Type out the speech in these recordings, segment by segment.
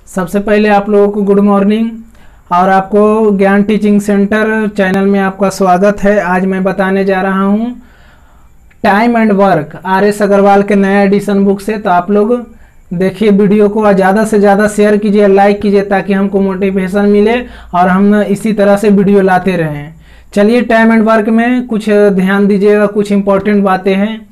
सबसे पहले आप लोगों को गुड मॉर्निंग और आपको ज्ञान टीचिंग सेंटर चैनल में आपका स्वागत है। आज मैं बताने जा रहा हूँ time and work RS Agarwal के नया एडिशन बुक से। तो आप लोग देखिए वीडियो को ज़्यादा से ज़्यादा शेयर कीजिए, लाइक कीजिए ताकि हमको मोटिवेशन मिले और हम इसी तरह से वीडियो लाते रहें। चलिए टाइम एंड वर्क में कुछ ध्यान दीजिएगा, कुछ इंपॉर्टेंट बातें हैं।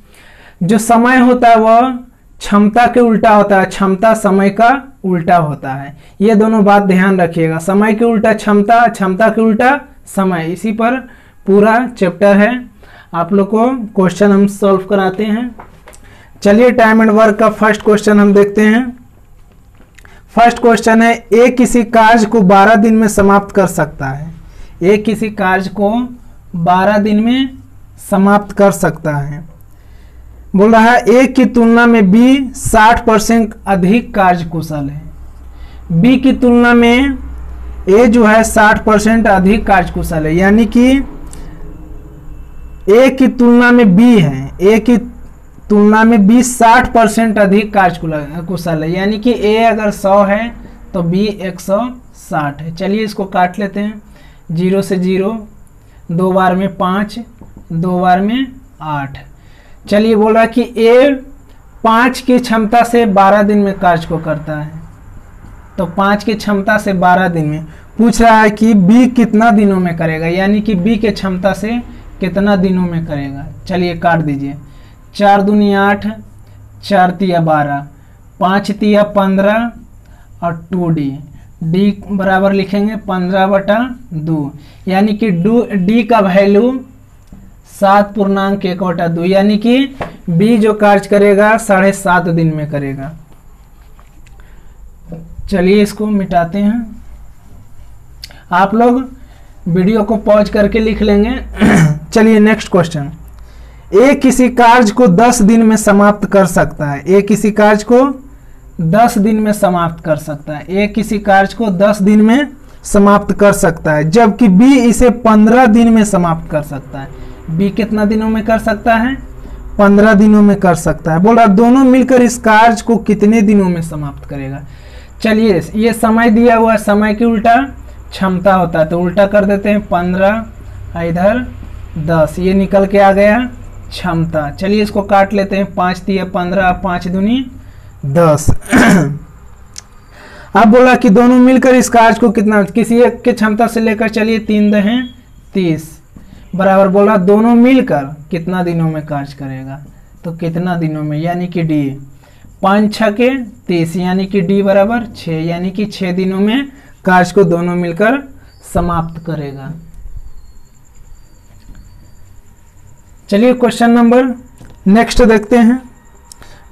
जो समय होता है वह क्षमता के उल्टा होता है, क्षमता समय का उल्टा होता है। ये दोनों बात ध्यान रखिएगा, समय के उल्टा क्षमता, क्षमता के उल्टा समय। इसी पर पूरा चैप्टर है। आप लोग को क्वेश्चन हम सॉल्व कराते हैं। चलिए टाइम एंड वर्क का फर्स्ट क्वेश्चन हम देखते हैं। फर्स्ट क्वेश्चन है, ए किसी कार्य को 12 दिन में समाप्त कर सकता है। ए किसी कार्य को 12 दिन में समाप्त कर सकता है। बोल रहा है ए की तुलना में बी 60% अधिक कार्यकुशल है। बी की तुलना में ए जो है 60% अधिक कार्यकुशल है, यानी कि ए की तुलना में बी है, ए की तुलना में बी 60% अधिक कार्यकुशल है, यानी कि ए अगर 100 है तो बी 160 है। चलिए इसको काट लेते हैं। 0 से 0, 2 बार में 5, 2 बार में 8। चलिए बोला कि ए 5 की क्षमता से 12 दिन में कार्य को करता है, तो 5 की क्षमता से 12 दिन में पूछ रहा है कि बी कितना दिनों में करेगा, यानी कि बी के क्षमता से कितना दिनों में करेगा। चलिए काट दीजिए। 4 दूनी 8, 4 तिया 12, 5 तिया 15 और 2D, डी बराबर लिखेंगे 15/2, यानी कि डी का वैल्यू 7.1/2, यानी कि बी जो कार्य करेगा 7.5 दिन में करेगा। चलिए इसको मिटाते हैं। आप लोग वीडियो को पॉज करके लिख लेंगे। चलिए नेक्स्ट क्वेश्चन, ए किसी कार्य को 10 दिन में समाप्त कर सकता है। ए किसी कार्य को 10 दिन में समाप्त कर सकता है। ए किसी कार्य को 10 दिन में समाप्त कर सकता है, जबकि बी इसे 15 दिन में समाप्त कर सकता है। बी कितना दिनों में कर सकता है? 15 दिनों में कर सकता है। बोला दोनों मिलकर इस कार्य को कितने दिनों में समाप्त करेगा। चलिए ये समय दिया हुआ है, समय के उल्टा क्षमता होता है, तो उल्टा कर देते हैं। 15 इधर 10, ये निकल के आ गया क्षमता। चलिए इसको काट लेते हैं। 5 तिया 15, 5 दूनी 10। अब बोला कि दोनों मिलकर इस कार्य को कितना, किसी एक के क्षमता से लेकर चलिए 3 दहें 30 बराबर, बोला दोनों मिलकर कितना दिनों में कार्य करेगा, तो कितना दिनों में, यानी कि डी 5 6 30, यानी कि डी बराबर 6, यानी कि 6 दिनों में कार्य को दोनों मिलकर समाप्त करेगा। चलिए क्वेश्चन नंबर नेक्स्ट देखते हैं।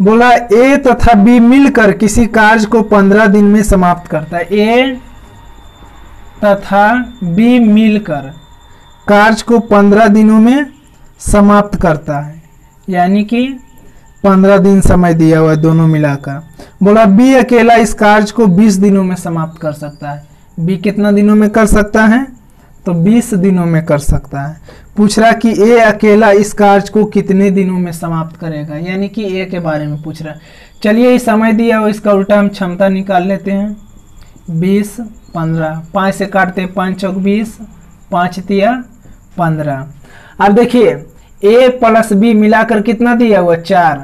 बोला ए तथा बी मिलकर किसी कार्य को 15 दिन में समाप्त करता है। ए तथा बी मिलकर कार्य को 15 दिनों में समाप्त करता है, यानी कि 15 दिन समय दिया हुआ है दोनों मिलाकर। बोला बी अकेला इस कार्य को 20 दिनों में समाप्त कर सकता है। बी कितना दिनों में कर सकता है, तो 20 दिनों में कर सकता है। पूछ रहा कि ए अकेला इस कार्य को कितने दिनों में समाप्त करेगा, यानी कि ए के बारे में पूछ रहा है। चलिए इस समय दिया हुआ इसका उल्टा हम क्षमता निकाल लेते हैं। 20 15, 5 से काटते हैं, 5 चौक 20, 5 तिया 15। अब देखिए ए प्लस बी मिलाकर कितना दिया हुआ 4।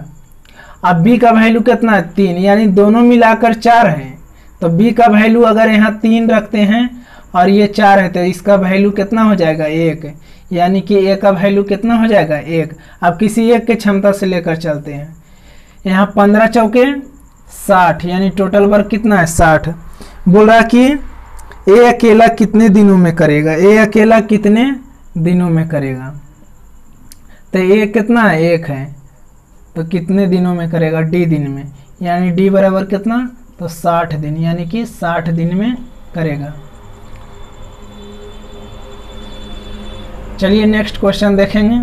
अब बी का वैल्यू कितना है 3, यानी दोनों मिलाकर 4 है, तो बी का वैल्यू अगर यहाँ 3 रखते हैं और ये 4 है तो इसका वैल्यू कितना हो जाएगा 1, यानी कि ए का वैल्यू कितना हो जाएगा 1। अब किसी एक के क्षमता से लेकर चलते हैं। यहाँ 15 चौके 60, यानी टोटल वर्क कितना है 60। बोल रहा कि ए अकेला कितने दिनों में करेगा, ए अकेला कितने दिनों में करेगा, तो ए कितना है 1 है, तो कितने दिनों में करेगा, डी दिन में, यानी डी बराबर कितना, तो 60 दिन, यानी कि 60 दिन में करेगा। चलिए नेक्स्ट क्वेश्चन देखेंगे।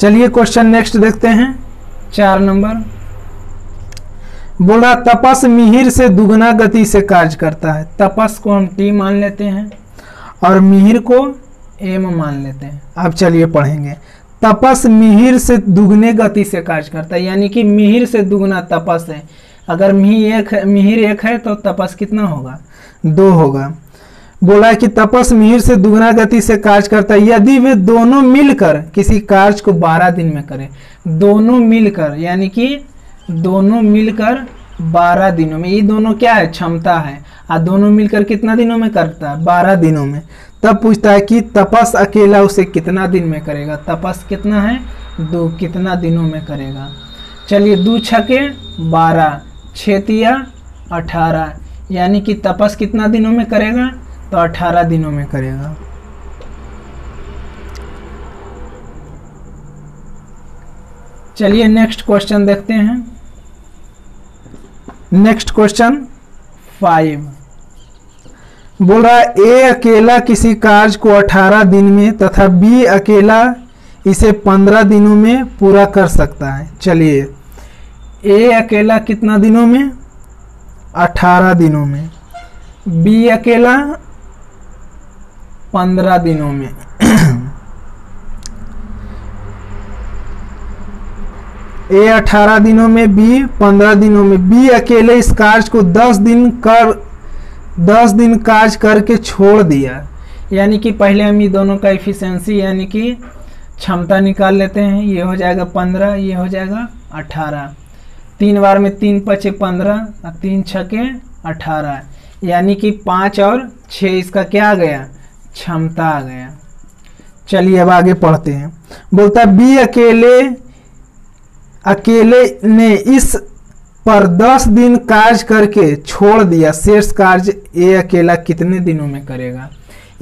चलिए क्वेश्चन नेक्स्ट देखते हैं। 4 नंबर बोला तपस मिहिर से दुगना गति से कार्य करता है। तपस को हम टी मान लेते हैं और मिहिर को एम मान लेते हैं। अब चलिए पढ़ेंगे। तपस मिहिर से दुगने गति से कार्य करता है, यानी कि मिहिर से दुगना तपस है। अगर मिहिर एक है तो तपस कितना होगा, 2 होगा। बोला है कि तपस मिहिर से दुगना गति से कार्य करता है यदि वे दोनों मिलकर किसी कार्य को 12 दिन में करें। दोनों मिलकर यानी कि दोनों मिलकर 12 दिनों में, ये दोनों क्या है, क्षमता है। और दोनों मिलकर कितना दिनों में करता है, 12 दिनों में। तब पूछता है कि तपस अकेला उसे कितना दिन में करेगा। तपस कितना है, 2, कितना दिनों में करेगा। चलिए 2 छके 12, 6 तिया 18, यानी कि तपस कितना दिनों में करेगा, तो 18 दिनों में करेगा। चलिए नेक्स्ट क्वेश्चन देखते हैं। नेक्स्ट क्वेश्चन 5 बोल रहा है ए अकेला किसी कार्य को 18 दिन में तथा बी अकेला इसे 15 दिनों में पूरा कर सकता है। चलिए ए अकेला कितना दिनों में, 18 दिनों में, बी अकेला 15 दिनों में। ए 18 दिनों में, बी 15 दिनों में। बी अकेले इस कार्य को 10 दिन कार्य करके छोड़ दिया। यानी कि पहले हम ये दोनों का एफिशिएंसी यानी कि क्षमता निकाल लेते हैं। ये हो जाएगा 15, ये हो जाएगा 18। 3 बार में 3 पचे 15 और 3 छके 18, यानी कि 5 और 6 इसका क्या आ गया, क्षमता आ गया। चलिए अब आगे पढ़ते हैं। बोलता है बी अकेले ने इस पर 10 दिन कार्य करके छोड़ दिया, शेष कार्य ए अकेला कितने दिनों में करेगा।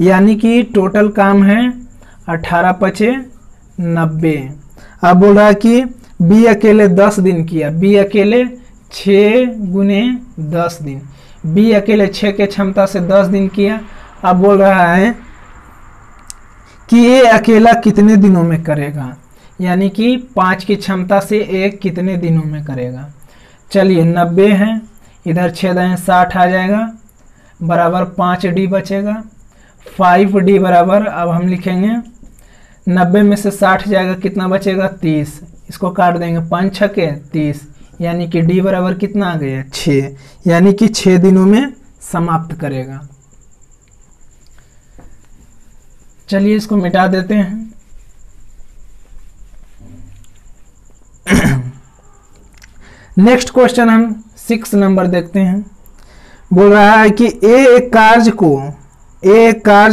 यानी कि टोटल काम है 18 पचे 90। अब बोल रहा है कि बी अकेले 10 दिन किया, बी अकेले 6 गुने 10 दिन, बी अकेले 6 के क्षमता से 10 दिन किया। अब बोल रहा है कि ए अकेला कितने दिनों में करेगा, यानी कि 5 की क्षमता से ए कितने दिनों में करेगा। चलिए 90 है, इधर 6 दाएं 60 आ जाएगा, बराबर 5d बचेगा। 5d बराबर, अब हम लिखेंगे 90 में से 60 जाएगा, कितना बचेगा 30। इसको काट देंगे, 5 छके 30, यानी कि d बराबर कितना आ गया 6, यानी कि 6 दिनों में समाप्त करेगा। चलिए इसको मिटा देते हैं। नेक्स्ट क्वेश्चन हम 6 नंबर देखते हैं। बोल रहा है कि एक कार्य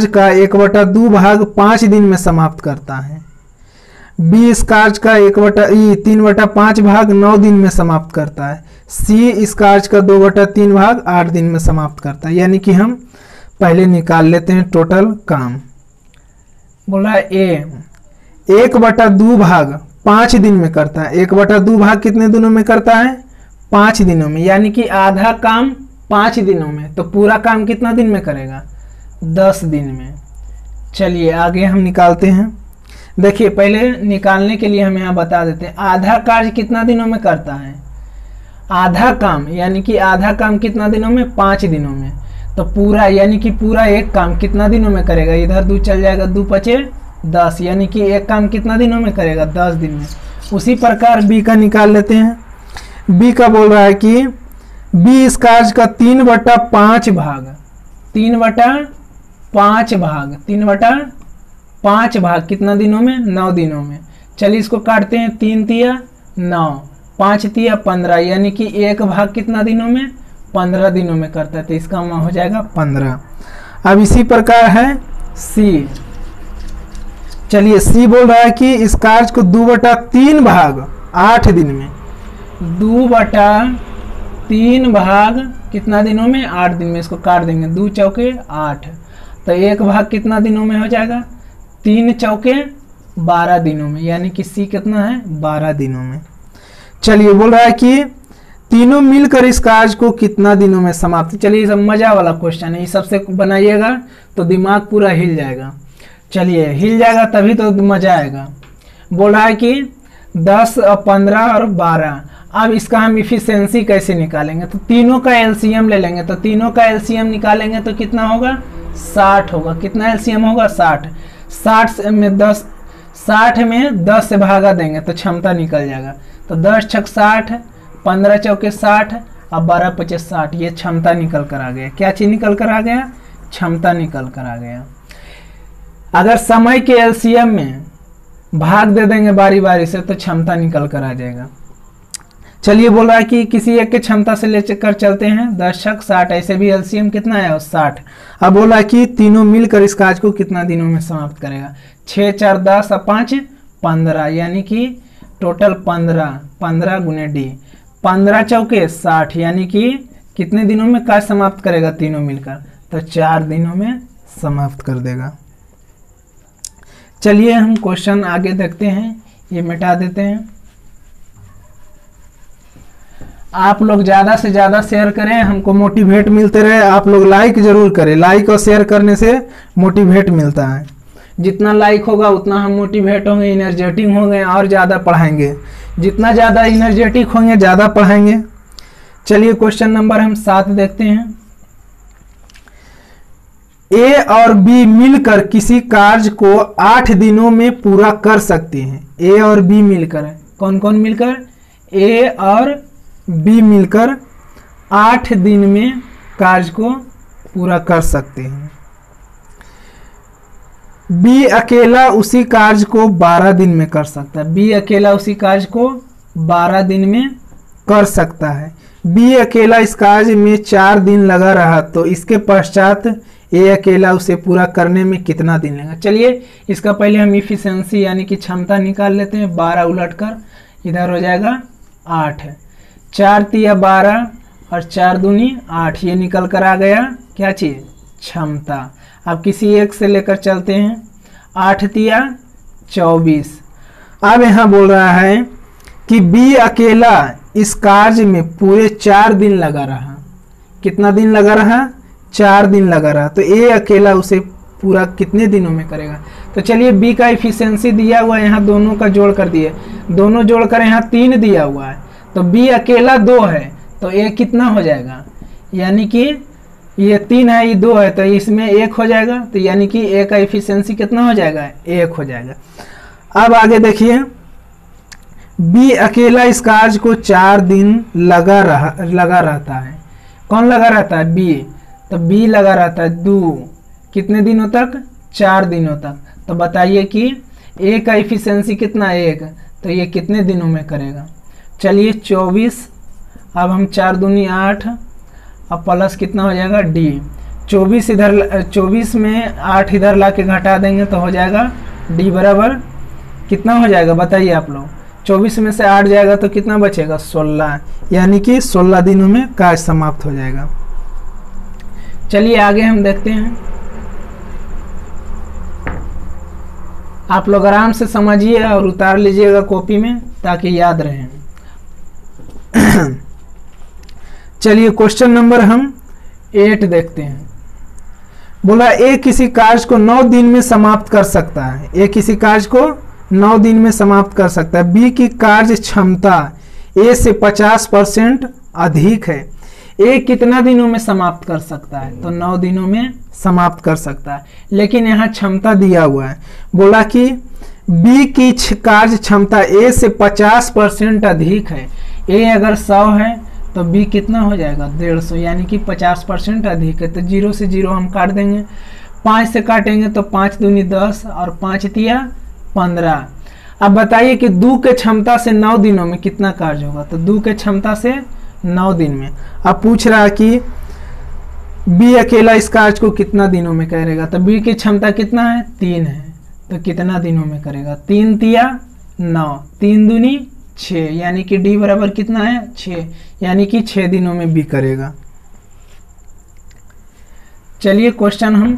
का 1/2 भाग 5 दिन में समाप्त करता है, बी इस कार्य का 3/5 भाग 9 दिन में समाप्त करता है, सी इस कार्य का 2/3 भाग 8 दिन में समाप्त करता है। यानी कि हम पहले निकाल लेते हैं टोटल काम। बोला है ए 1/2 भाग 5 दिन में करता है। 1/2 भाग कितने दिनों में करता है, 5 दिनों में, यानी कि आधा काम 5 दिनों में, तो पूरा काम कितना दिन में करेगा, 10 दिन में। चलिए आगे हम निकालते हैं। देखिए पहले निकालने के लिए हम यहाँ बता देते हैं आधा कार्य कितना दिनों में करता है। आधा काम यानी कि आधा काम कितना दिनों में, 5 दिनों में, तो पूरा यानी कि पूरा एक काम कितना दिनों में करेगा, इधर 2 चल जाएगा, 2 पचे 10, यानी कि एक काम कितना दिनों में करेगा, 10 दिन में। उसी प्रकार बी का निकाल लेते हैं। बी का बोल रहा है कि बी इस कार्य का 3/5 भाग 3/5 भाग कितना दिनों में, 9 दिनों में। चलिए इसको काटते हैं, 3 तिया 9, 5 तिया 15, यानी कि एक भाग कितना दिनों में, 15 दिनों में करता है, तो इसका हो जाएगा 15। अब इसी प्रकार है सी। चलिए सी बोल रहा है कि इस कार्य को 2/3 भाग 8 दिन में, 2/3 भाग कितना दिनों में, 8 दिन में। इसको काट देंगे, 2 चौके 8, तो एक भाग कितना दिनों में हो जाएगा, 3 चौके 12 दिनों में, यानी कि सी कितना है, 12 दिनों में। चलिए बोल रहा है कि तीनों मिलकर इस कार्य को कितना दिनों में समाप्त। चलिए ये सब मजा वाला क्वेश्चन है, ये सबसे बनाइएगा तो दिमाग पूरा हिल जाएगा। चलिए हिल जाएगा तभी तो मजा आएगा। बोल रहा है कि 10, 15 और 12। अब इसका हम इफिशिएंसी कैसे निकालेंगे, तो तीनों का एलसीएम ले लेंगे, तो तीनों का एलसीएम निकालेंगे तो कितना होगा, 60 होगा। कितना एलसीएम होगा, 60। 60 में 10 से भागा देंगे तो क्षमता निकल जाएगा, तो 10 छक 60, 15 चौके 60 अब 12 25 60, ये क्षमता निकल कर आ गया। क्या चीज निकल कर आ गया? क्षमता निकल कर आ गया। अगर समय के एलसीएम में भाग दे देंगे बारी बारी से तो क्षमता निकल कर आ जाएगा। चलिए बोल रहा है कि किसी एक के क्षमता से लेकर चलते हैं 10 छक 60, ऐसे भी एलसीएम कितना है 60। अब बोला कि तीनों मिलकर इस काज को कितना दिनों में समाप्त करेगा? 6 4 10 और 5 15, यानी कि टोटल 15 गुने डी, 15 चौके 60, यानी कि कितने दिनों में काज समाप्त करेगा तीनों मिलकर? तो 4 दिनों में समाप्त कर देगा। चलिए हम क्वेश्चन आगे देखते हैं, ये मिटा देते हैं। आप लोग ज़्यादा से ज़्यादा शेयर करें, हमको मोटिवेट मिलते रहे। आप लोग लाइक जरूर करें, लाइक और शेयर करने से मोटिवेट मिलता है। जितना लाइक होगा उतना हम मोटिवेट होंगे, एनर्जेटिक होंगे और ज़्यादा पढ़ाएंगे। जितना ज़्यादा एनर्जेटिक होंगे ज़्यादा पढ़ाएंगे। चलिए क्वेश्चन नंबर हम 7 देखते हैं। ए और बी मिलकर किसी कार्य को 8 दिनों में पूरा कर सकते हैं। ए और बी मिलकर, कौन कौन मिलकर? ए और बी मिलकर 8 दिन में कार्य को पूरा कर सकते हैं। बी अकेला उसी कार्य को 12 दिन में कर सकता है। बी अकेला उसी कार्य को 12 दिन में कर सकता है। बी अकेला इस कार्य में 4 दिन लगा रहा तो इसके पश्चात ए अकेला उसे पूरा करने में कितना दिन लगेगा? चलिए इसका पहले हम इफिशिएंसी यानी कि क्षमता निकाल लेते हैं। 12 उलटकर इधर हो जाएगा 8, 4 तिया 12 और 4 दूनी 8, ये निकल कर आ गया क्या चीज? क्षमता। अब किसी एक से लेकर चलते हैं। 8 तिया 24। अब यहाँ बोल रहा है कि बी अकेला इस कार्य में पूरे 4 दिन लगा रहा। कितना दिन लगा रहा? 4 दिन लगा रहा। तो ए अकेला उसे पूरा कितने दिनों में करेगा? तो चलिए बी का इफिशिएंसी दिया हुआ है, यहाँ दोनों का जोड़ कर दिए, दोनों जोड़कर यहाँ 3 दिया हुआ है। तो बी अकेला 2 है तो ए कितना हो जाएगा? यानी कि ये 3 है, ये 2 है, तो इसमें 1 हो जाएगा। तो यानी कि ए का इफिशिएंसी कितना हो जाएगा? 1 हो जाएगा। अब आगे देखिए, बी अकेला इस कार्य को 4 दिन लगा रहता है। कौन लगा रहता है? बी। तो बी लगा रहता है 2 कितने दिनों तक? 4 दिनों तक। तो बताइए कि ए का इफिशिएंसी कितना? 1। तो ये कितने दिनों में करेगा? चलिए 24। अब हम 4 दूनी 8 अब प्लस कितना हो जाएगा? डी। 24 इधर, 24 में 8 इधर ला के घटा देंगे तो हो जाएगा डी बराबर कितना हो जाएगा बताइए आप लोग? 24 में से 8 जाएगा तो कितना बचेगा? 16, यानी कि 16 दिनों में कार्य समाप्त हो जाएगा। चलिए आगे हम देखते हैं। आप लोग आराम से समझिए और उतार लीजिएगा कॉपी में ताकि याद रहे। चलिए क्वेश्चन नंबर हम 8 देखते हैं। बोला ए किसी कार्य को 9 दिन में समाप्त कर सकता है। ए किसी कार्य को 9 दिन में समाप्त कर सकता है। बी की कार्य क्षमता ए से 50% अधिक है। ए कितना दिनों में समाप्त कर सकता है? तो 9 दिनों में समाप्त कर सकता है, लेकिन यहाँ क्षमता दिया हुआ है। बोला कि बी की कार्य क्षमता ए से 50% अधिक है। ए अगर 100 है तो बी कितना हो जाएगा? 150, यानी कि 50% अधिक है। तो 0 से 0 हम काट देंगे, 5 से काटेंगे तो 5 दूनी 10 और 5 तिया 15। अब बताइए कि 2 के क्षमता से 9 दिनों में कितना कार्य होगा? तो 2 के क्षमता से 9 दिन में। अब पूछ रहा है कि बी अकेला इस कार्य को कितना दिनों में करेगा? तो बी की क्षमता कितना है? 3 है, तो कितना दिनों में करेगा? 3 तिया 9, 3 दूनी 6, यानी कि डी बराबर कितना है? 6, यानी कि 6 दिनों में बी करेगा। चलिए क्वेश्चन हम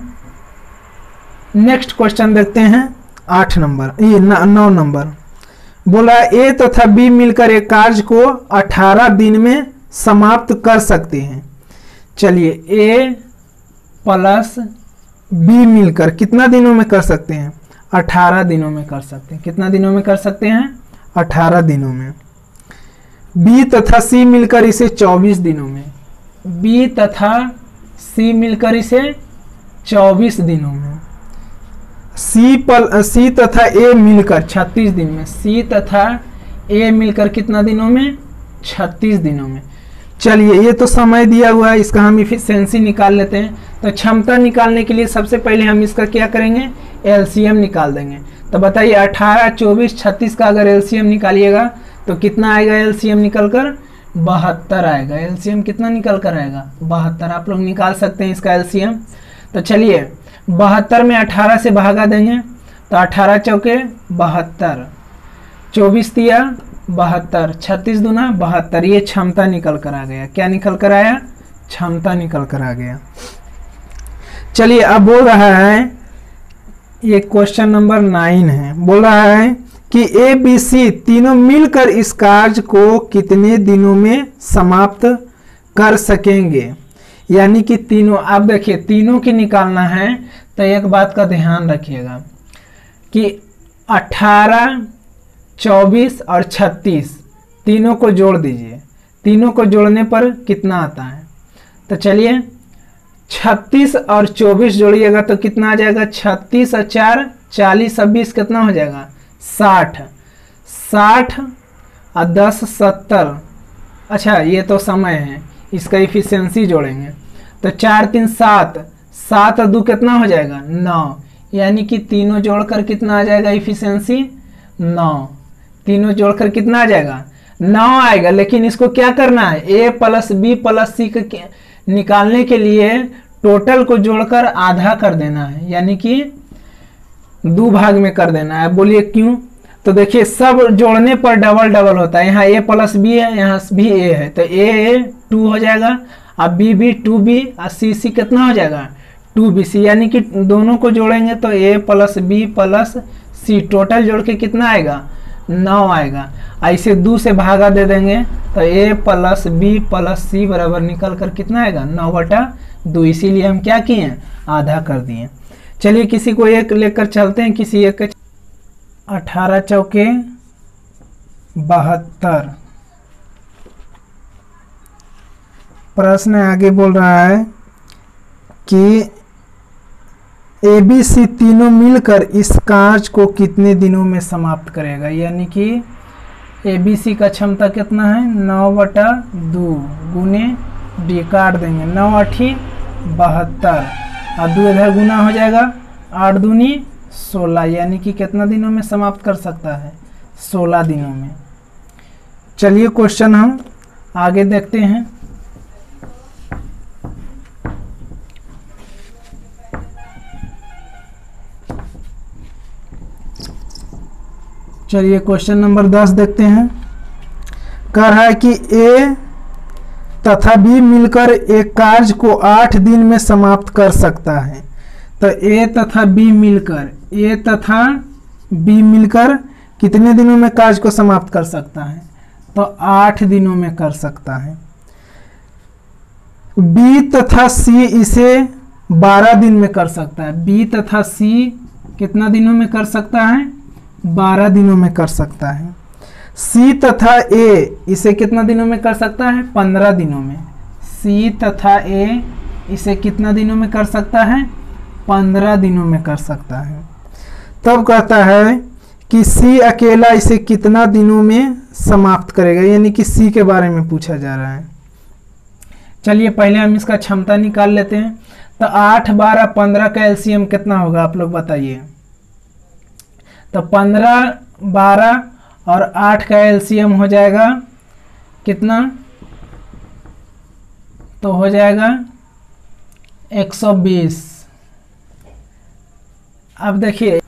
नेक्स्ट क्वेश्चन देखते हैं। 8 नंबर, ये 9 नंबर। बोला ए तथा बी मिलकर एक कार्य को 18 दिन में समाप्त कर सकते हैं। चलिए ए प्लस बी मिलकर कितना दिनों में कर सकते हैं? 18 दिनों में कर सकते हैं। कितना दिनों में कर सकते हैं? 18 दिनों में। बी तथा सी मिलकर इसे 24 दिनों में। बी तथा सी मिलकर इसे 24 दिनों में। सी तथा ए मिलकर 36 दिन में। सी तथा ए मिलकर कितना दिनों में? 36 दिनों में। चलिए ये तो समय दिया हुआ है, इसका हम इफिशियंसी निकाल लेते हैं। तो क्षमता निकालने के लिए सबसे पहले हम इसका क्या करेंगे, एलसीएम निकाल देंगे। तो बताइए 18, 24, 36 का अगर एलसीएम निकालिएगा तो कितना आएगा, एलसीएम निकल कर 72 आएगा। एलसीएम कितना निकल कर आएगा, 72। आप लोग निकाल सकते हैं इसका एलसीएम। तो चलिए 72 में 18 से भागा देंगे तो 18 चौके 72, 24 दिया 72, 36 दूना 72। ये क्षमता निकल कर आ गया। क्या निकल कर आया, क्षमता निकल कर आ गया। चलिए अब बोल रहा है, ये क्वेश्चन नंबर 9 है, बोल रहा है कि ए बी सी तीनों मिलकर इस कार्य को कितने दिनों में समाप्त कर सकेंगे। यानी कि तीनों, आप देखिए तीनों की निकालना है तो एक बात का ध्यान रखिएगा कि 18, 24 और 36 तीनों को जोड़ दीजिए। तीनों को जोड़ने पर कितना आता है, तो चलिए 36 और 24 जोड़िएगा तो कितना आ जाएगा, 36 और 4 40 और 20 कितना हो जाएगा, 60। 60 और 10 70। अच्छा ये तो समय है, इसका इफिशियंसी जोड़ेंगे तो 4 3 7, 7 और 2 कितना हो जाएगा, 9। यानी कि तीनों जोड़कर कितना आ जाएगा इफिशियंसी, 9। तीनों जोड़कर कितना आ जाएगा, 9 आएगा। लेकिन इसको क्या करना है, ए प्लस बी प्लस सी के निकालने के लिए टोटल को जोड़कर आधा कर देना है, यानी कि 2 भाग में कर देना है। बोलिए क्यों, तो देखिए सब जोड़ने पर डबल डबल होता है। यहाँ ए प्लस बी है, यहाँ भी ए है तो ए 2 हो जाएगा, अब बी 2b और सी कितना हो जाएगा, 2bc। यानी कि दोनों को जोड़ेंगे तो ए प्लस बी प्लस सी, टोटल जोड़ के कितना आएगा, 9 आएगा। ऐसे 2 से भागा दे देंगे तो ए प्लस बी प्लस सी बराबर निकल कर कितना आएगा, 9/2। इसीलिए हम क्या किए, आधा कर दिए। चलिए किसी को एक लेकर चलते हैं, किसी एक 18 चौके 72। प्रश्न आगे बोल रहा है कि ए बी सी तीनों मिलकर इस कार्य को कितने दिनों में समाप्त करेगा। यानी कि ए बी सी का क्षमता कितना है, 9/2 गुने डी, काट देंगे 9 8 72 और 2 इधर गुना हो जाएगा, 8 दूनी 16। यानी कि कितना दिनों में समाप्त कर सकता है, 16 दिनों में। चलिए क्वेश्चन हम आगे देखते हैं। चलिए क्वेश्चन नंबर 10 देखते हैं। कह रहा है कि ए तथा बी मिलकर एक कार्य को 8 दिन में समाप्त कर सकता है। तो ए तथा बी मिलकर कितने दिनों में कार्य को समाप्त कर सकता है, तो 8 दिनों में कर सकता है। बी तथा सी इसे 12 दिन में कर सकता है। बी तथा सी कितना दिनों में कर सकता है, 12 दिनों में कर सकता है। सी तथा ए इसे कितना दिनों में कर सकता है, 15 दिनों में। सी तथा ए इसे कितना दिनों में कर सकता है, 15 दिनों में कर सकता है। तब कहता है कि सी अकेला इसे कितना दिनों में समाप्त करेगा, यानी कि सी के बारे में पूछा जा रहा है। चलिए पहले हम इसका क्षमता निकाल लेते हैं। तो 8 12 15 का एलसीएम कितना होगा, आप लोग बताइए। तो 15 12 और 8 का एलसीएम हो जाएगा कितना, तो हो जाएगा 120। अब देखिए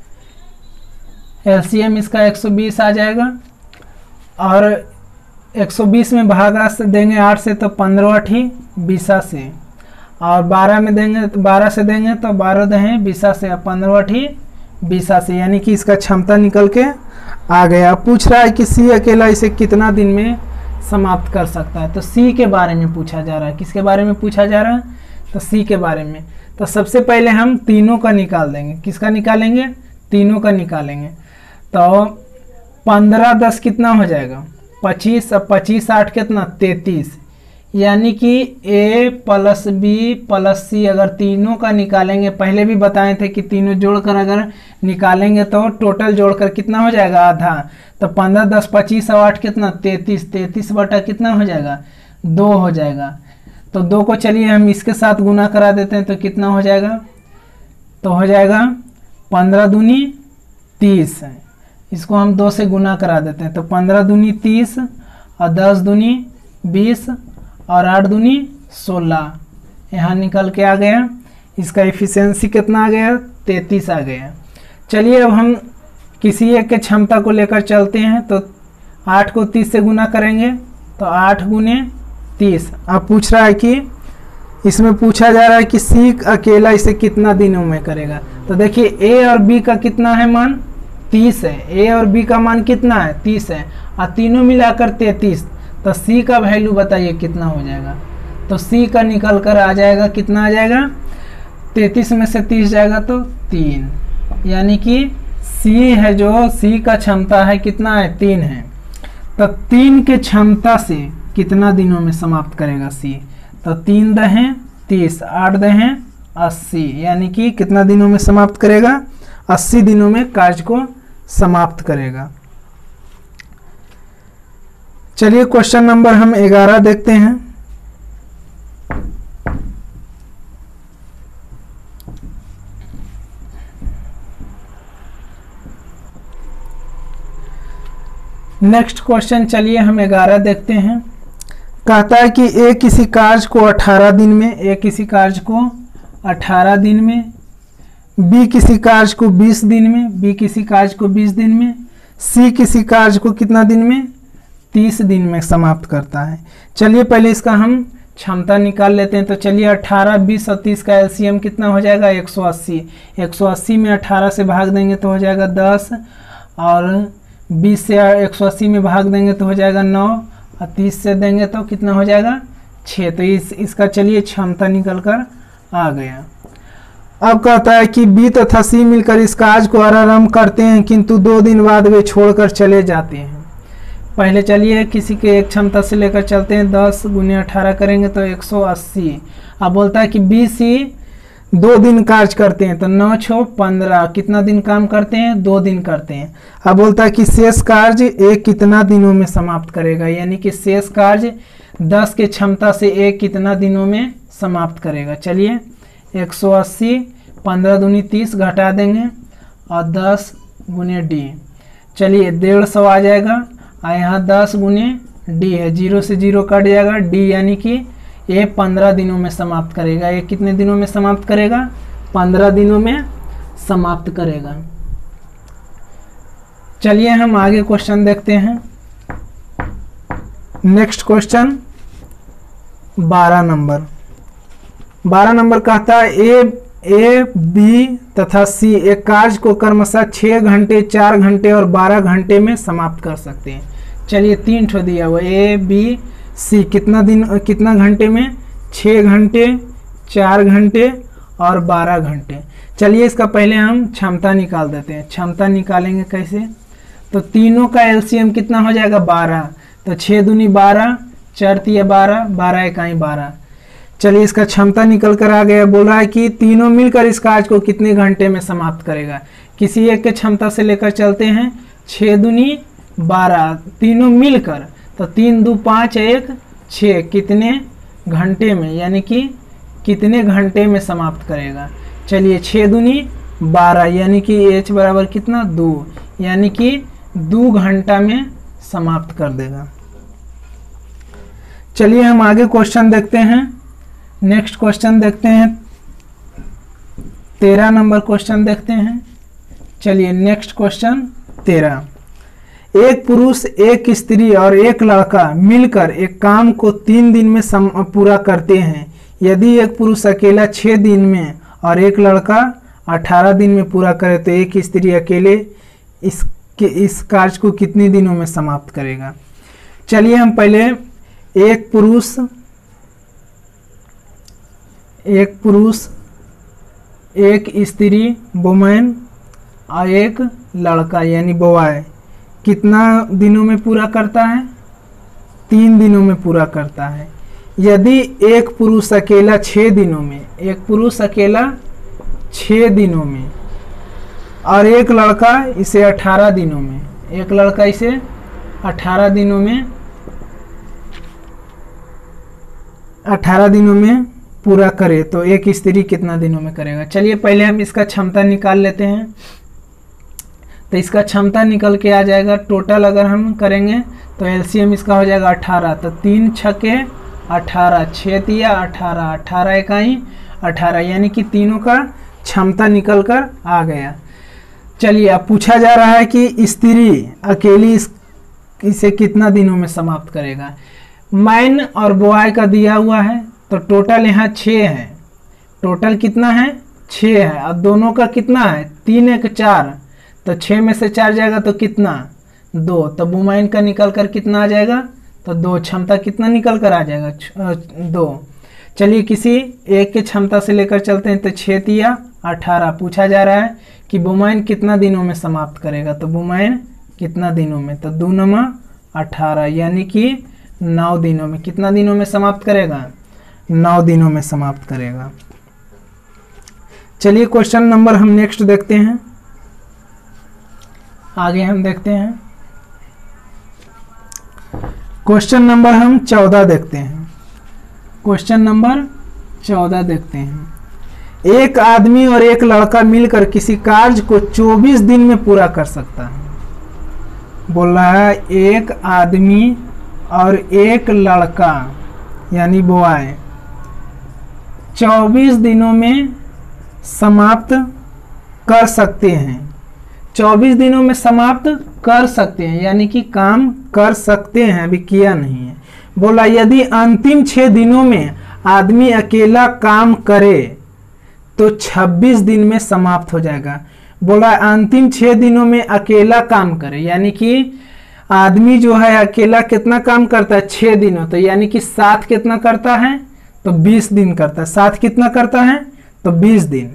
एलसीएम इसका 120 आ जाएगा और 120 में भागा से देंगे 8 से तो 15 8 20 से, और 12 में देंगे 12 से देंगे तो 12 दें 20 से, 15 8 20 से। यानी कि इसका क्षमता निकल के आ गया। पूछ रहा है कि सी अकेला इसे कितना दिन में समाप्त कर सकता है। तो सी के बारे में पूछा जा रहा है। किसके बारे में पूछा जा रहा है, तो सी के बारे में। तो सबसे पहले हम तीनों का निकाल देंगे। किसका निकालेंगे, तीनों का निकालेंगे। तो 15 10 कितना हो जाएगा, 25, और 25 8 कितना 33। यानी कि ए प्लस बी प्लस सी अगर तीनों का निकालेंगे, पहले भी बताए थे कि तीनों जोड़कर अगर निकालेंगे तो टोटल जोड़कर कितना हो जाएगा, आधा। तो 15 10 25 और 8 कितना 33, 33 बटा कितना हो जाएगा 2 हो जाएगा। तो 2 को चलिए हम इसके साथ गुना करा देते हैं, तो कितना हो जाएगा, तो हो जाएगा 15 दूनी 30। इसको हम 2 से गुना करा देते हैं, तो 15 दूनी 30 और 10 दूनी 20 और 8 दूनी 16, यहाँ निकल के आ गया। इसका एफिशिएंसी कितना आ गया, 33 आ गया। चलिए अब हम किसी एक के क्षमता को लेकर चलते हैं, तो 8 को 30 से गुना करेंगे, तो 8 गुने 30। अब पूछ रहा है कि इसमें पूछा जा रहा है कि सी अकेला इसे कितना दिनों में करेगा। तो देखिए ए और बी का कितना है मान, 30 है। ए और बी का मान कितना है, 30 है, और तीनों मिलाकर 33। तो सी का वैल्यू बताइए कितना हो जाएगा। तो सी का निकल कर आ जाएगा, कितना आ जाएगा, 33 में से 30 जाएगा तो 3, यानी कि सी है जो सी का क्षमता है कितना है, 3 है। तो 3 के क्षमता से कितना दिनों में समाप्त करेगा सी। तो 3 दहें 30, 8 दहें 80, यानी कि कितना दिनों में समाप्त करेगा, 80 दिनों में कार्य को समाप्त करेगा। चलिए क्वेश्चन नंबर हम 11 देखते हैं। नेक्स्ट क्वेश्चन चलिए हम 11 देखते हैं। कहता है कि ए किसी कार्य को 18 दिन में, ए किसी कार्य को 18 दिन में, बी किसी कार्य को 20 दिन में, बी किसी कार्य को 20 दिन में, सी किसी कार्य को कितना दिन में, 30 दिन में समाप्त करता है। चलिए पहले इसका हम क्षमता निकाल लेते हैं। तो चलिए 18, 20 और 30 का एलसीएम कितना हो जाएगा, 180। 180 में 18 से भाग देंगे तो हो जाएगा 10, और 20 से 180 में भाग देंगे तो हो जाएगा 9, और 30 से देंगे तो कितना हो जाएगा, 6। तो इसका चलिए क्षमता निकल कर आ गया। अब कहता है कि बी तथा सी मिलकर इस कार्य को आरंभ करते हैं, किंतु 2 दिन बाद वे छोड़कर चले जाते हैं। पहले चलिए किसी के एक क्षमता से लेकर चलते हैं। 10 गुने 18 करेंगे तो 180। अब बोलता है कि बी सी 2 दिन कार्य करते हैं, तो 9 6 15, कितना दिन काम करते हैं, 2 दिन करते हैं। अब बोलता है कि शेष कार्य एक कितना दिनों में समाप्त करेगा, यानी कि शेष कार्य 10 के क्षमता से एक कितना दिनों में समाप्त करेगा। चलिए 180, 15 दूनी 30 घटा देंगे, और 10 गुने डी, चलिए 150 आ जाएगा। और यहाँ 10 गुने डी है, 0 से 0 कट जाएगा, डी यानी कि ये 15 दिनों में समाप्त करेगा। ये कितने दिनों में समाप्त करेगा, 15 दिनों में समाप्त करेगा। चलिए हम आगे क्वेश्चन देखते हैं। नेक्स्ट क्वेश्चन 12 नंबर कहता है ए बी तथा सी एक कार्य को क्रमशः 6 घंटे, 4 घंटे और 12 घंटे में समाप्त कर सकते हैं। चलिए 3 ठो दिया हुआ, ए बी सी कितना घंटे में, 6 घंटे, 4 घंटे और 12 घंटे। चलिए इसका पहले हम क्षमता निकाल देते हैं। क्षमता निकालेंगे कैसे, तो तीनों का एलसीएम कितना हो जाएगा, 12। तो 6 दूनी 12, 4 तिया 12, 12 इकाई 12। चलिए इसका क्षमता निकल कर आ गया। बोल रहा है कि तीनों मिलकर इस कार्य को कितने घंटे में समाप्त करेगा। किसी एक के क्षमता से लेकर चलते हैं। 6 दूनी 12, तीनों मिलकर, तो 3 2 5 1 6, कितने घंटे में, यानी कि कितने घंटे में समाप्त करेगा। चलिए 6 दूनी 12, यानी कि h बराबर कितना, 2, यानी कि 2 घंटा में समाप्त कर देगा। चलिए हम आगे क्वेश्चन देखते हैं। नेक्स्ट क्वेश्चन देखते हैं, 13 नंबर क्वेश्चन देखते हैं। चलिए नेक्स्ट क्वेश्चन 13। एक पुरुष, एक स्त्री और एक लड़का मिलकर एक काम को 3 दिन में पूरा करते हैं। यदि एक पुरुष अकेला 6 दिन में और एक लड़का 18 दिन में पूरा करे तो एक स्त्री अकेले इस कार्य को कितने दिनों में समाप्त करेगा। चलिए हम पहले एक पुरुष, एक स्त्री वुमेन और एक लड़का यानी बॉय कितना दिनों में पूरा करता है, 3 दिनों में पूरा करता है। यदि एक पुरुष अकेला 6 दिनों में, एक पुरुष अकेला 6 दिनों में और एक लड़का इसे 18 दिनों में, एक लड़का इसे 18 दिनों में 18 दिनों में पूरा करे तो एक स्त्री कितना दिनों में करेगा। चलिए पहले हम इसका क्षमता निकाल लेते हैं। तो इसका क्षमता निकल के आ जाएगा, टोटल अगर हम करेंगे तो एलसीएम इसका हो जाएगा 18। तो 3 छके 18, 6 तिया 18, 18 इकाई 18, यानी कि तीनों का क्षमता निकल कर आ गया। चलिए अब पूछा जा रहा है कि स्त्री अकेली इसे कितना दिनों में समाप्त करेगा। मैन और बॉय का दिया हुआ है तो टोटल यहाँ 6 है। टोटल कितना है 6 है और दोनों का कितना है 3 1 4, तो 6 में से 4 जाएगा तो कितना 2, तो वुमेन का निकल कर कितना आ जाएगा तो 2। क्षमता कितना निकल कर आ जाएगा 2। चलिए किसी एक के क्षमता से लेकर चलते हैं। तो 6 तिया 18 पूछा जा रहा है कि वुमेन कितना दिनों में समाप्त करेगा। तो वुमेन कितना दिनों में, तो 2 नमा 18, यानी कि 9 दिनों में। कितना दिनों में समाप्त करेगा 9 दिनों में समाप्त करेगा। चलिए क्वेश्चन नंबर हम नेक्स्ट देखते हैं। आगे हम देखते हैं क्वेश्चन नंबर हम 14 देखते हैं। क्वेश्चन नंबर 14 देखते हैं। एक आदमी और एक लड़का मिलकर किसी कार्य को 24 दिन में पूरा कर सकता है। बोल रहा है एक आदमी और एक लड़का यानी बॉय 24 दिनों में समाप्त कर सकते हैं। 24 दिनों में समाप्त कर सकते हैं यानी कि काम कर सकते हैं, अभी किया नहीं है। बोला यदि अंतिम 6 दिनों में आदमी अकेला काम करे तो 26 दिन में समाप्त हो जाएगा। बोला अंतिम 6 दिनों में अकेला काम करे, यानी कि आदमी जो है अकेला कितना काम करता है 6 दिनों, तो यानी कि 7 कितना करता है तो 20 दिन करता है। 7 कितना करता है तो 20 दिन।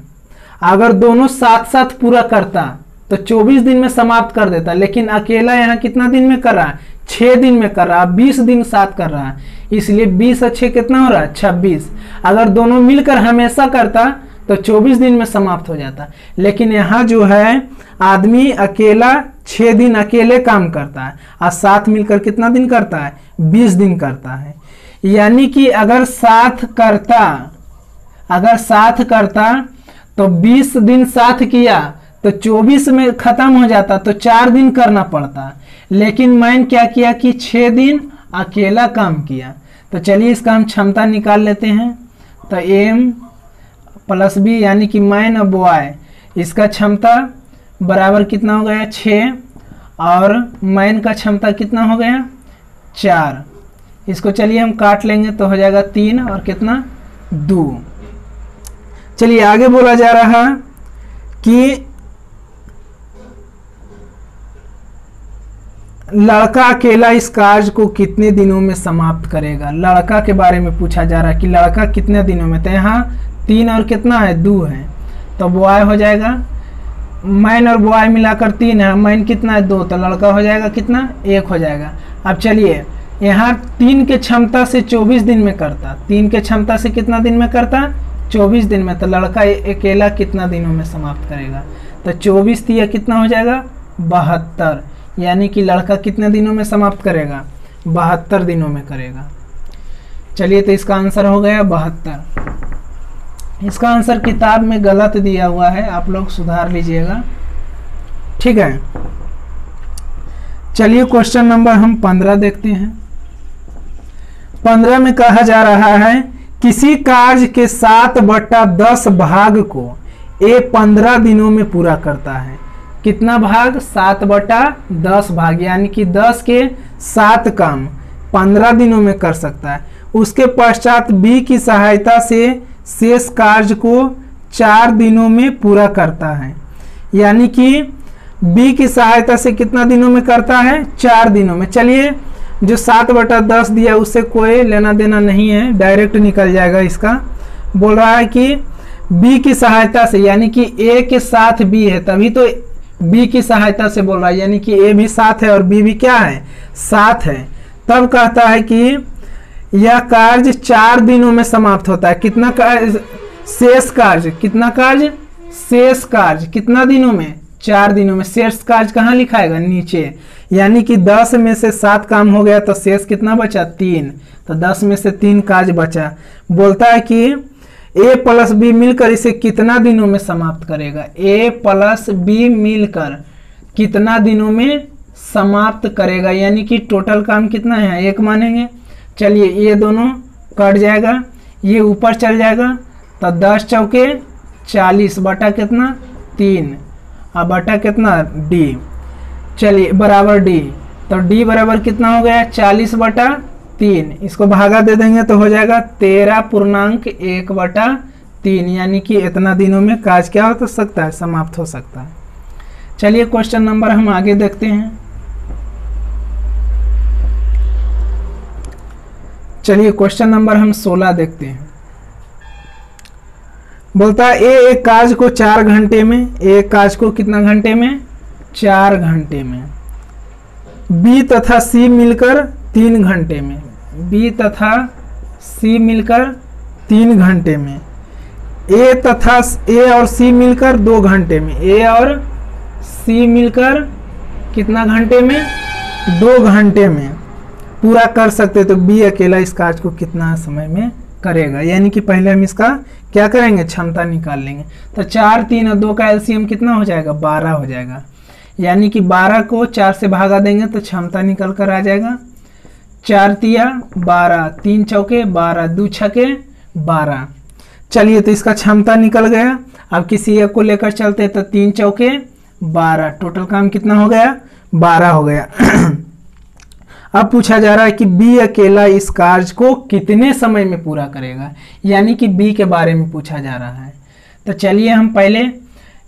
अगर दोनों साथ साथ पूरा करता तो 24 दिन में समाप्त कर देता, लेकिन अकेला यहाँ कितना दिन में कर रहा है 6 दिन में कर रहा है, 20 दिन साथ कर रहा है, इसलिए 20 और 6 कितना हो रहा है 26। अगर दोनों मिलकर हमेशा करता तो 24 दिन में समाप्त हो जाता, लेकिन यहाँ जो है आदमी अकेला 6 दिन अकेले काम करता है और साथ मिलकर कितना दिन करता है 20 दिन करता है। यानी कि अगर साथ करता तो 20 दिन साथ किया तो 24 में खत्म हो जाता, तो 4 दिन करना पड़ता, लेकिन मैंने क्या किया कि 6 दिन अकेला काम किया। तो चलिए इसका हम क्षमता निकाल लेते हैं। तो एम प्लस बी यानी कि मैन और बॉय, इसका क्षमता बराबर कितना हो गया 6 और मैन का क्षमता कितना हो गया 4। इसको चलिए हम काट लेंगे तो हो जाएगा 3 और कितना 2। चलिए आगे बोला जा रहा कि लड़का अकेला इस कार्य को कितने दिनों में समाप्त करेगा। लड़का के बारे में पूछा जा रहा है कि लड़का कितने दिनों में, तो यहाँ 3 और कितना है 2 है, तो बॉय हो जाएगा। मैन और बॉय मिलाकर 3 है, मैन कितना है 2, तो लड़का हो जाएगा कितना 1 हो जाएगा। अब चलिए यहाँ 3 के क्षमता से 24 दिन में करता, 3 के क्षमता से कितना दिन में करता 24 दिन में, तो लड़का अकेला कितना दिनों में समाप्त करेगा। तो 24 तिया कितना हो जाएगा 72, यानी कि लड़का कितने दिनों में समाप्त करेगा 72 दिनों में करेगा। चलिए तो इसका आंसर हो गया 72। इसका आंसर किताब में गलत दिया हुआ है, आप लोग सुधार लीजिएगा, ठीक है। चलिए क्वेश्चन नंबर हम 15 देखते हैं। 15 में कहा जा रहा है किसी कार्य के 7/10 भाग को ए 15 दिनों में पूरा करता है। कितना भाग 7/10 भाग, यानी कि 10 के 7 काम 15 दिनों में कर सकता है। उसके पश्चात बी की सहायता से शेष कार्य को 4 दिनों में पूरा करता है, यानी कि बी की सहायता से कितना दिनों में करता है 4 दिनों में। चलिए जो 7/10 दिया उससे कोई लेना देना नहीं है, डायरेक्ट निकल जाएगा इसका। बोल रहा है कि बी की सहायता से, यानी कि ए के साथ बी है तभी तो बी की सहायता से बोल रहा है, यानी कि ए भी साथ है और बी भी क्या है साथ है। तब कहता है कि यह कार्य 4 दिनों में समाप्त होता है। कितना कार्य शेष कार्य, कितना कार्य शेष कार्य कितना दिनों में 4 दिनों में। शेष कार्य कहाँ लिखाएगा नीचे, यानी कि 10 में से 7 काम हो गया तो शेष कितना बचा 3, तो 10 में से 3 काज बचा। बोलता है कि ए प्लस बी मिलकर इसे कितना दिनों में समाप्त करेगा, ए प्लस बी मिलकर कितना दिनों में समाप्त करेगा, यानी कि टोटल काम कितना है 1 मानेंगे। चलिए ये दोनों कट जाएगा, ये ऊपर चल जाएगा, तो 10 चौके 40 बटा कितना 3 और बटा कितना डी, चलिए बराबर डी, तो डी बराबर कितना हो गया 40 बटा 3, इसको भागा दे देंगे तो हो जाएगा 13.1/3, यानी कि इतना दिनों में काज क्या हो सकता है समाप्त हो सकता है। चलिए क्वेश्चन नंबर हम आगे देखते हैं। चलिए क्वेश्चन नंबर हम 16 देखते हैं। बोलता है ए एक काज को 4 घंटे में, एक काज को कितना घंटे में 4 घंटे में, बी तथा सी मिलकर 3 घंटे में, बी तथा सी मिलकर 3 घंटे में, ए तथा ए और सी मिलकर 2 घंटे में, ए और सी मिलकर कितना घंटे में 2 घंटे में पूरा कर सकते, तो बी अकेला इस काज को कितना समय में करेगा, यानी कि पहले हम इसका क्या करेंगे क्षमता निकाल लेंगे। तो 4 3 और 2 का एलसीएम कितना हो जाएगा 12 हो जाएगा, यानी कि 12 को 4 से भागा देंगे तो क्षमता निकल कर आ जाएगा 4 तिया 12, 3 चौके 12, 2 छके 12। चलिए तो इसका क्षमता निकल गया। अब किसी एक को लेकर चलते तो 3 चौके 12, टोटल काम कितना हो गया 12 हो गया। अब पूछा जा रहा है कि बी अकेला इस कार्य को कितने समय में पूरा करेगा, यानी कि बी के बारे में पूछा जा रहा है। तो चलिए हम पहले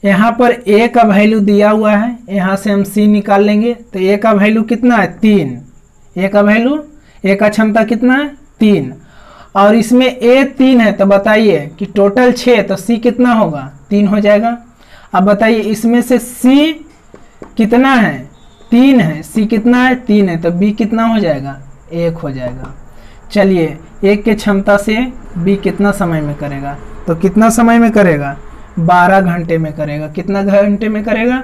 यहाँ पर ए का वैल्यू दिया हुआ है, यहाँ से हम सी निकाल लेंगे। तो ए का वैल्यू कितना है 3, ए का वैल्यू ए का क्षमता कितना है 3, और इसमें ए 3 है, तो बताइए कि टोटल 6, तो सी कितना होगा 3 हो जाएगा। अब बताइए इसमें से सी कितना है 3 है, सी कितना है 3 है, तो बी कितना हो जाएगा 1 हो जाएगा। चलिए 1 के क्षमता से बी कितना समय में करेगा, तो कितना समय में करेगा 12 घंटे में करेगा। कितना घंटे में करेगा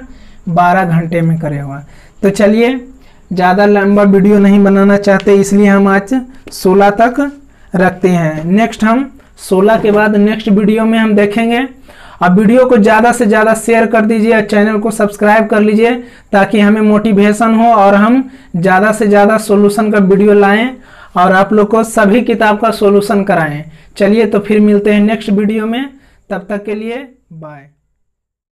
12 घंटे में करेगा। तो चलिए ज़्यादा लंबा वीडियो नहीं बनाना चाहते, इसलिए हम आज 16 तक रखते हैं। नेक्स्ट हम 16 के बाद नेक्स्ट वीडियो में हम देखेंगे। अब वीडियो को ज़्यादा से ज़्यादा शेयर कर दीजिए और चैनल को सब्सक्राइब कर लीजिए, ताकि हमें मोटिवेशन हो और हम ज़्यादा से ज़्यादा सॉल्यूशन का वीडियो लाएं और आप लोग को सभी किताब का सॉल्यूशन कराएं। चलिए तो फिर मिलते हैं नेक्स्ट वीडियो में, तब तक के लिए बाय।